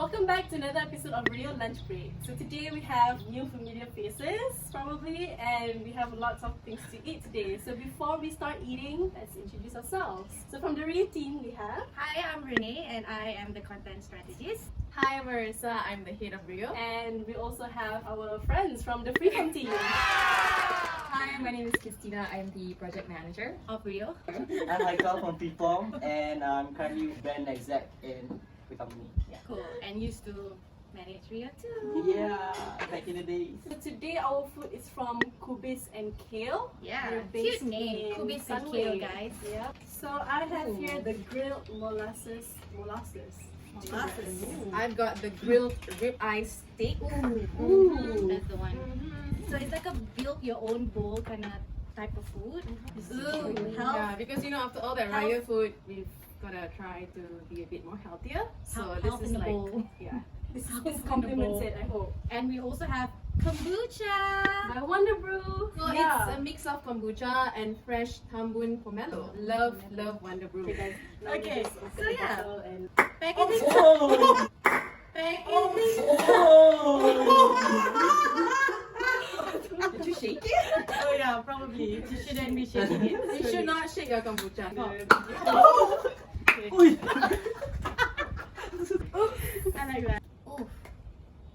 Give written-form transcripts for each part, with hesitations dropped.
Welcome back to another episode of Real Lunch Break. So today we have new familiar faces, probably, and we have lots of things to eat today. So before we start eating, let's introduce ourselves. So from the RIUH team, we have... Hi, I'm Renee and I am the content strategist. Hi, I'm Marissa. I'm the head of RIUH. And we also have our friends from the Freeform team. Hi, my name is Qisthina. I'm the project manager Of RIUH. I'm Haiqal from Freeform and I'm currently brand exec in the company. Yeah. Cool. And used to manage RIUH too. Yeah, back in the days. So today our food is from Kubis and Kale. Yeah, They're based cute name. in Kubis and Sunway. Kale, guys. Yeah. So I have here the grilled molasses. I've got the grilled ribeye steak. Ooh. That's the one. So it's like a build your own bowl kind of type of food. Ooh, Yeah, because after all that RIUH food, we've gotta try to be a bit more healthier. So Health this is in the like, bowl. yeah. This complements it, I hope. And we also have kombucha. My Wonderbrew. So it's a mix of kombucha and fresh tambun pomelo. Love Wonderbrew. Okay, guys. Now Okay, we just open so the yeah. bottle and Packaging. Oh! Packaging. Did you shake it? Oh yeah, probably. You shouldn't be shaking it. You should not shake your kombucha. Uy! I like that.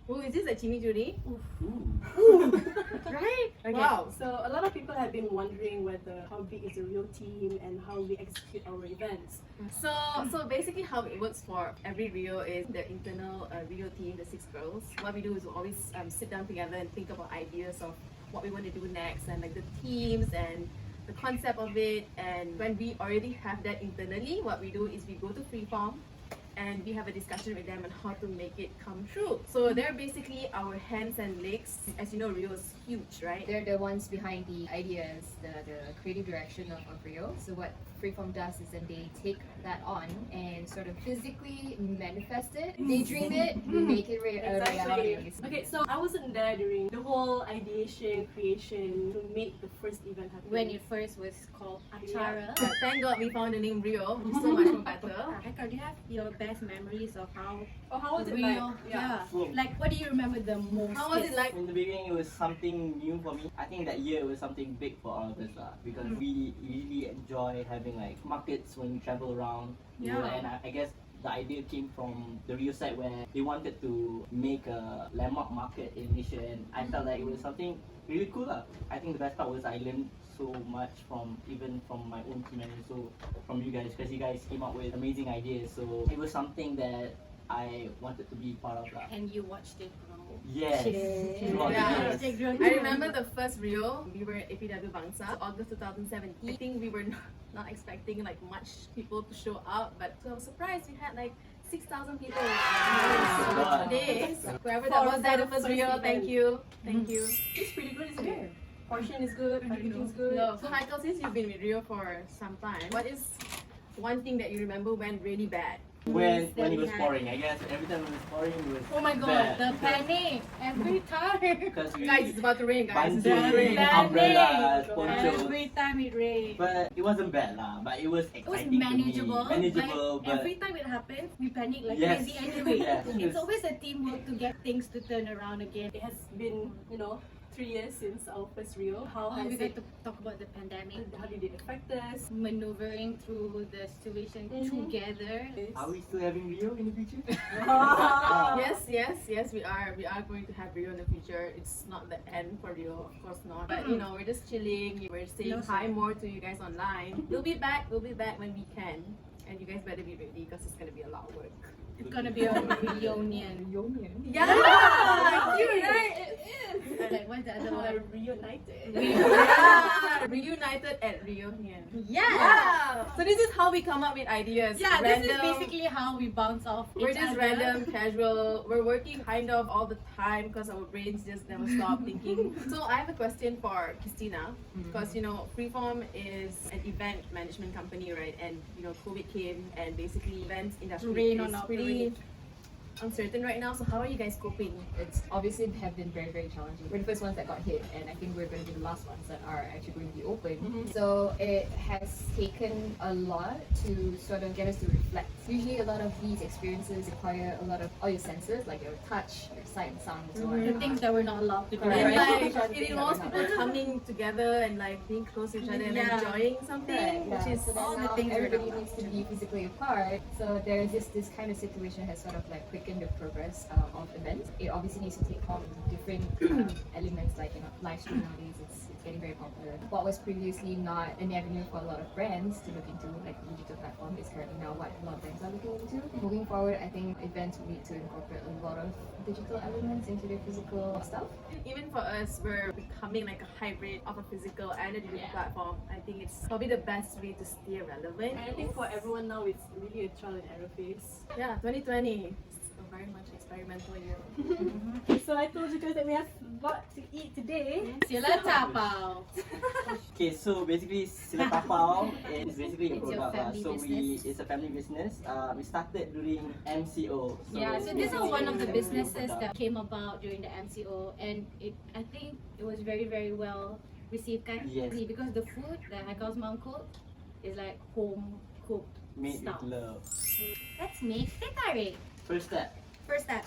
Oh, is this a chimichurri? Ooh. Right? Okay. wow. So a lot of people have been wondering how big is the RIUH team and how we execute our events. So basically how it works for every RIUH is the internal RIUH team, the 6 girls. What we do is we always sit down together and think about ideas of what we want to do next and like the themes and the concept of it. And when we already have that internally, what we do is we go to Freeform and we have a discussion with them on how to make it come true. So they're basically our hands and legs. As you know, RIUH is huge, right? They're the ones behind the ideas, the creative direction of RIUH. So what Freeform does is then they take that on and sort of physically manifest it. They dream it, make it reality. Okay, so I wasn't there during the whole ideation, creation to make the first event happen. When it first was called Achara. But thank God we found the name RIUH. It's so much more better. Haiqal, do you have your best memories of how how was it RIUH? like? Yeah. Cool. Like, what do you remember the most? How was it like? In the beginning, it was something new for me. I think that year it was something big for all of us because we really enjoy having like markets when we travel around. You know, and I guess the idea came from the RIUH side where they wanted to make a landmark market in Malaysia, and I felt like it was something really cool. I think the best part was I learned so much from my own team and also from you guys, because you guys came up with amazing ideas. So it was something that I wanted to be part of. And you watched it grow. Yes. Throughout the years. I remember the first RIUH, we were at APW Bangsa, August 2017. I think we were not expecting like much people to show up, but I was surprised we had like 6,000 people today. Whoever that was there, the first RIUH, thank you. Thank you. It's pretty good, isn't it? Portion is good, everything's good. So Haiqal, since you've been with RIUH for some time, what is one thing that you remember went really bad? When it was pouring, I guess every time it was pouring, it was Oh my god, bad. the panic every time. Because we Guys, it's about to rain, guys. It's Bungee, about to rain. umbrellas, ponchos. Every time it rains. But it wasn't bad but it was It was exciting manageable. to me. Manageable, Like, but every time it happens, we panic like Yes. crazy anyway. Yes. It's always a teamwork to get things to turn around again. It has been, 3 years since our first RIUH. How has We it, got to talk about the pandemic, how did it affect us? maneuvering through the situation together. are we still having RIUH in the future? Yes, we are. We are going to have RIUH in the future. It's not the end for RIUH, of course not. But we're just chilling. We're saying hi more to you guys online. We'll be back when we can. And you guys better be ready because it's gonna be a lot of work. It's gonna be a reunion. Yeah, cute, right? It is. Like, what's the other one? Reunited. Reunited at reunion. Yeah! So this is how we come up with ideas. Yeah, Random. this is basically how we bounce off We're each just other. random, casual. We're working kind of all the time because our brains just never stop thinking. So I have a question for Qisthina, because Freeform is an event management company, right? And COVID came, and basically events industry Rain is on our pretty parade. uncertain right now. So how are you guys coping? It's obviously have been very, very challenging. We're the first ones that got hit, and I think we're going to be the last ones that are actually going to be open. So it has taken a lot to sort of get us to reflect. Usually a lot of these experiences require a lot of all your senses, like your touch, your sight and sound and so on. The things that we're not allowed to do, And right? like it involves people coming together and like being close to each other and enjoying something, which is all the now things everybody needs to be physically apart. So there's this kind of situation has sort of like quickened the progress of events. It obviously needs to take on different elements, like live stream nowadays. It's getting very popular. What was previously not an avenue for a lot of brands to look into, like the digital platform, is currently now what a lot of brands are looking into. Moving forward, I think events will need to incorporate a lot of digital elements into their physical stuff. even for us, we're becoming like a hybrid of a physical and a digital platform. I think it's probably the best way to stay relevant. And I think for everyone now, it's really a trial and error phase. Yeah, 2020. It's a very much experimental year. So I told you guys that we have what to eat today. Sila Tapau. Okay, so basically Sila Tapau is basically a It's your product. family So business. it's a family business. We started during MCO. Yeah, so this is basically one of the it's a businesses product. that came about during the MCO, and I think it was very, very well received, kan? Yes. Because the food that Haiqal's mom cooked is like home cooked Made stuff. with love. Let's make teh tarik. First step, First step.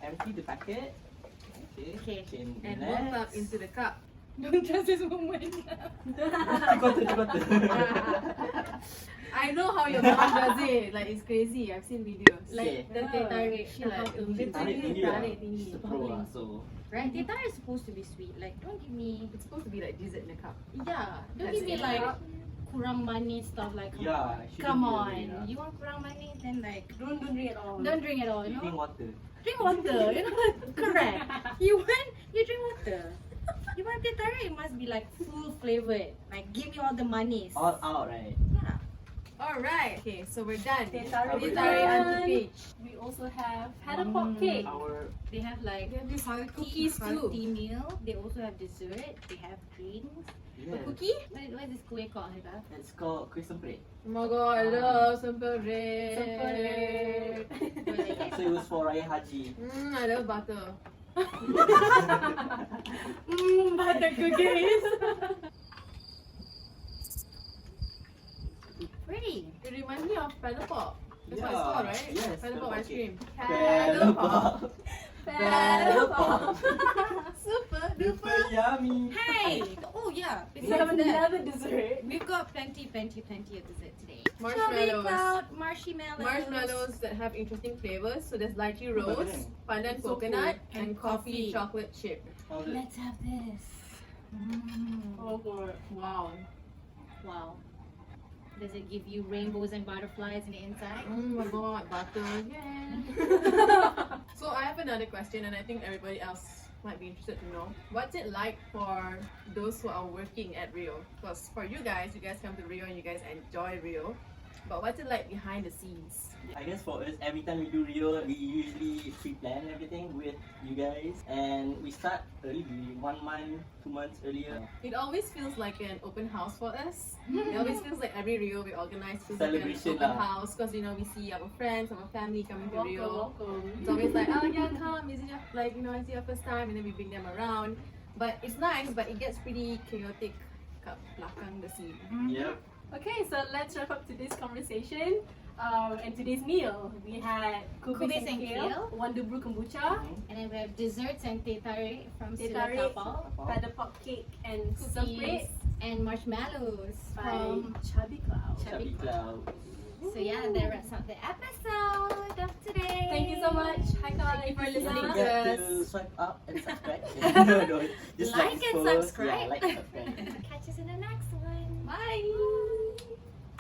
empty the packet. Okay. And warm up into the cup. Don't trust this woman. Cikota. I know how your mom does it. Like it's crazy. I've seen videos. Like the teh tarik. She like Tarik literally tinggi lah. tarik tinggi. She's a pro lah, so Right? Teh tarik is supposed to be sweet. Like, don't give me. It's supposed to be like dessert in a cup. Yeah. Don't That's give me it. like kurang manis stuff like. yeah. Shouldn't Come be on. that way lah. You want kurang manis, then like Don't drink at all. don't drink at all. You You drink know. water. Drink water. You know. Correct. You drink water. You want teh tarik, it must be like full flavored. Like give me all the manis. All out, right? Yeah. Alright. Okay, so we're done. Teh tarik Teh is tarik done. Aunty Peej. We also have Paddlepop Cake. Our They have like They have this hearty cookies too. meal. They also have dessert. They have drinks. yes. Cookie? What is this kuih called, Haiqal? It's called Kuih Semperit. Oh my god, I love Semperit. So it was for Raya Haji. I love butter. Butter cookies. Pretty. It reminds me of Paddlepop. That's what it's Yeah, called, right? yes, Paddlepop ice cream. Paddlepop. Paddlepop. Super Super yummy. Hey! Oh yeah. We have another dessert. We've got plenty of dessert today. Marshmallows. ChubbeeCloud, marshmallows. Marshmallows that have interesting flavors. So there's lychee rose, pandan So coconut, cool. and And coffee coffee. chocolate chip. How's it? Let's have this. Oh god. Wow. Wow. Does it give you rainbows and butterflies in the inside? Oh my god, butter again. So I have another question, and I think everybody else might be interested to know. What's it like for those who are working at Rio? Because for you guys come to Rio and you guys enjoy Rio. But what's it like behind the scenes? I guess for us, every time we do Rio, we usually pre-plan everything with you guys, and we start early, 1 month, 2 months earlier. It always feels like an open house for us. It always feels like every Rio we organize feels like an Celebration open lah. house because we see our friends, our family coming to Rio. Welcome. It's always like, oh yeah, come, is it your, like, is it your first time? And then we bring them around. But it's nice, but it gets pretty chaotic kat belakang the scene. Yep. Okay, so let's wrap up today's conversation. And today's meal, we had Kubis and Kale, Wonderbrew Kombucha, And then we have desserts and teh tarik from Teh Sila tarik, Tapau. Paddlepop Cake, and Cookies Semperit and marshmallows from from ChubbeeCloud. ChubbeeCloud. So yeah, that wraps up the episode of today. Thank you so much, Haiqal, Thank you for and listening Don't Christina. to forget to swipe up and subscribe. Just Like and follow us. subscribe. Yeah, like and subscribe. Catch us in the